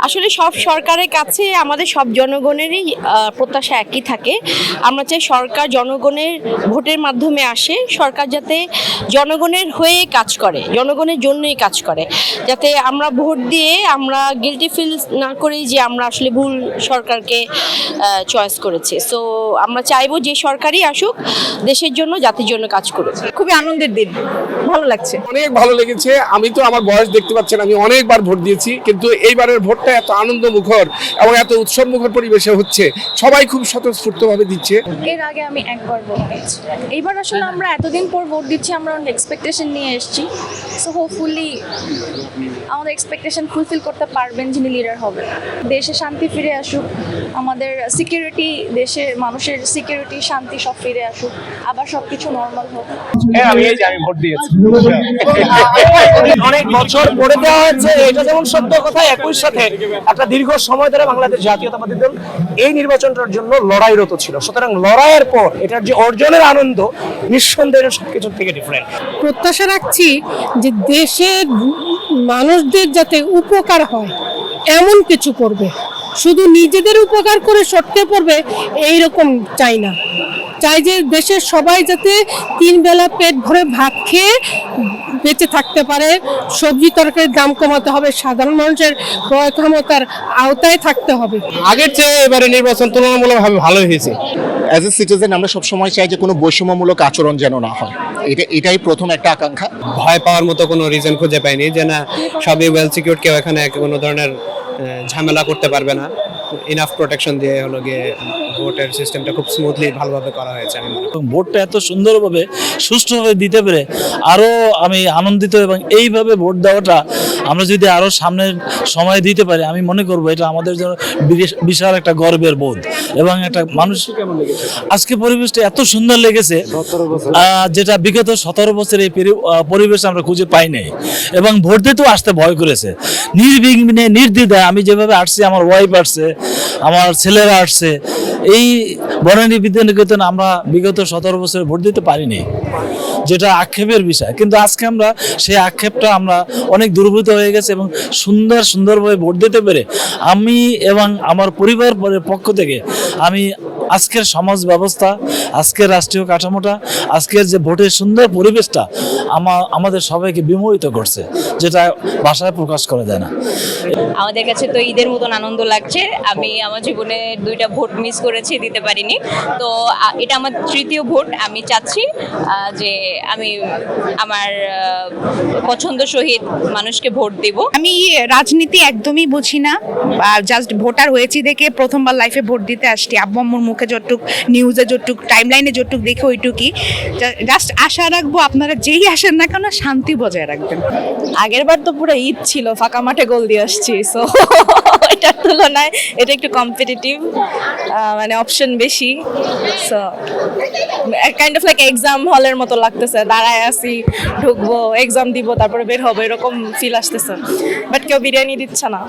আসলে সব সরকারের কাছে আমাদের সব জনগণেরই প্রত্যাশা একই থাকে। আমরা চাই সরকার জনগণের ভোটের মাধ্যমে আসে, সরকার যাতে জনগণের হয়ে কাজ করে, জনগণের জন্যই কাজ করে, যাতে আমরা ভোট দিয়ে আমরা গিলটি ফিল না করি যে আমরা আসলে ভুল সরকারকে চয়েস করেছি। সো আমরা চাইবো যে সরকারই আসুক, দেশের জন্য জাতির জন্য কাজ করুক। খুবই আনন্দের দিন, ভালো লাগছে। অনেক ভালো লেগেছে। আমি তো আমার বয়স দেখতে পাচ্ছেন, আমি অনেকবার ভোট দিয়েছি, কিন্তু এইবারের ভোটটা এত আনন্দ মুখর এবং এত উৎসব মুখর পরিবেশে হচ্ছে, সবাই খুব স্বতঃস্ফূর্তভাবে দিচ্ছে। এর আগে আমি একবার ভোট দিয়েছি, এইবার আসলে আমরা এতদিন পর ভোট দিচ্ছি, আমরা অনেক এক্সপেকটেশন নিয়ে এসেছি। সো হোপফুলি আমাদের এক্সপেকটেশন ফুলফিল করতে পারবেন যিনি লিডার হবে। দেশে শান্তি ফিরে আসুক, আমাদের সিকিউরিটি, দেশের মানুষের সিকিউরিটি, শান্তি সব ফিরে আসুক, আবার সবকিছু নর্মাল হোক। হ্যাঁ, আমি ভোট দিয়েছি। অনেক বছর পরে দেওয়া হয়েছে, এটা যেমন সত্য কথা, একই সাথে একটা দীর্ঘ সময় ধরে বাংলাদেশ জাতীয়তাবাদী দল এই নির্বাচনটার জন্য লড়াইরত ছিল। সুতরাং লড়াইয়ের পর এটার যে অর্জনের আনন্দ নিঃসন্দেহে সবকিছুর থেকে ডিফারেন্ট। প্রত্যাশা রাখছি যে দেশের মানুষদের যাতে উপকার হয় এমন কিছু করবে, শুধু নিজেদের উপকার করে সটকে পড়বে এইরকম চাই না। চাই যে দেশের সবাই যাতে 3 বেলা পেট ভরে ভাত খেয়ে বেঁচে থাকতে পারে। সবজি তরকারির দাম কমাতে হবে, সাধারণ মানুষের ক্রয় ক্ষমতার আওতায় থাকতে হবে। আগের চেয়ে এবারে নির্বাচন তুলনামূলকভাবে ভালো হয়েছে। অ্যাজ এ সিটিজেন আমরা সবসময় চাই যে কোনো বৈষম্যমূলক আচরণ যেন না হয়, এটাই প্রথম একটা আকাঙ্ক্ষা। ভয় পাওয়ার মতো কোনো রিজন খুঁজে পাইনি যে না সবই ওয়েল সিকিউরড, কেউ এখানে কোনো ধরনের ঝামেলা করতে পারবে না। ইনাফ প্রোটেকশন দিয়ে হলো গিয়ে ভোটের সিস্টেমটা খুব স্মুথলি ভালোভাবে করা হয়েছে। আমি মনে করি ভোটটা এত সুন্দরভাবে সুষ্ঠুভাবে দিতে পেরে আরও আমি আনন্দিত, এবং এইভাবে ভোট দেওয়াটা আমরা যদি আরও সামনের সময় দিতে পারি, আমি মনে করব এটা আমাদের জন্য বিশাল একটা গর্বের বোধ। এবং একটা মানুষ আজকে পরিবেশটা এত সুন্দর লেগেছে, যেটা বিগত 17 বছর এই পরিবেশ আমরা খুঁজে পাই নাই। এবং ভোট দিতেও আসতে ভয় করেছে, নির্বিঘ্নে নির্দ্বিধায় আমি যেভাবে আসছি, আমার ওয়াইফ আসছে, আমার ছেলেরা আসছে। এই বনানী বিদ্যানিকেতন আমরা বিগত 17 বছর ভোট দিতে পারিনি, যেটা আক্ষেপের বিষয়। কিন্তু আজকে আমরা সেই আক্ষেপটা আমরা অনেক দূরীভূত হয়ে গেছে, এবং সুন্দরভাবে ভোট দিতে পেরে আমি এবং আমার পরিবার পক্ষ থেকে আমি আজকের সমাজ ব্যবস্থা, আজকের রাষ্ট্রীয় কাঠামোটা, আজকের যে ভোটের সুন্দর পরিবেশটা আমাদের সবাইকে বিমোহিত করছে, যেটা ভাষায় প্রকাশ করা যায় না। আমাদের কাছে তো ঈদের মতন আনন্দ লাগছে। আমি আমার জীবনে 2টা ভোট মিস করেছি, দিতে পারিনি। তো এটা আমার 3য় ভোট। আমি চাচ্ছি যে আমি আমার পছন্দ সহিত মানুষকে ভোট দেব। আমি রাজনীতি একদমই বুঝি না, জাস্ট ভোটার হয়েছি দেখে প্রথমবার লাইফে ভোট দিতে আসছি। আব্বু আম্মুর মুখে যতটুক, নিউজে যতটুক, টাইমলাইনে যতটুক দেখে ওইটুকুই। জাস্ট আশা রাখবো আপনারা যেই আসেন না কেন শান্তি বজায় রাখবেন। আগের বার তো পুরো ঈদ ছিল, ফাঁকা মাঠে গোল দিয়ে আসছি। সো এটার তুলনায় এটা একটু কম্পিটিটিভ, মানে অপশন বেশি। So kind of like exam হলের মতো লাগতেছে, দাঁড়ায় আছি, ঢুকবো, এক্সাম দিব, তারপরে বের হবো, এরকম ফিল আসতেছে। বাট কেউ বিরিয়ানি দিচ্ছে না।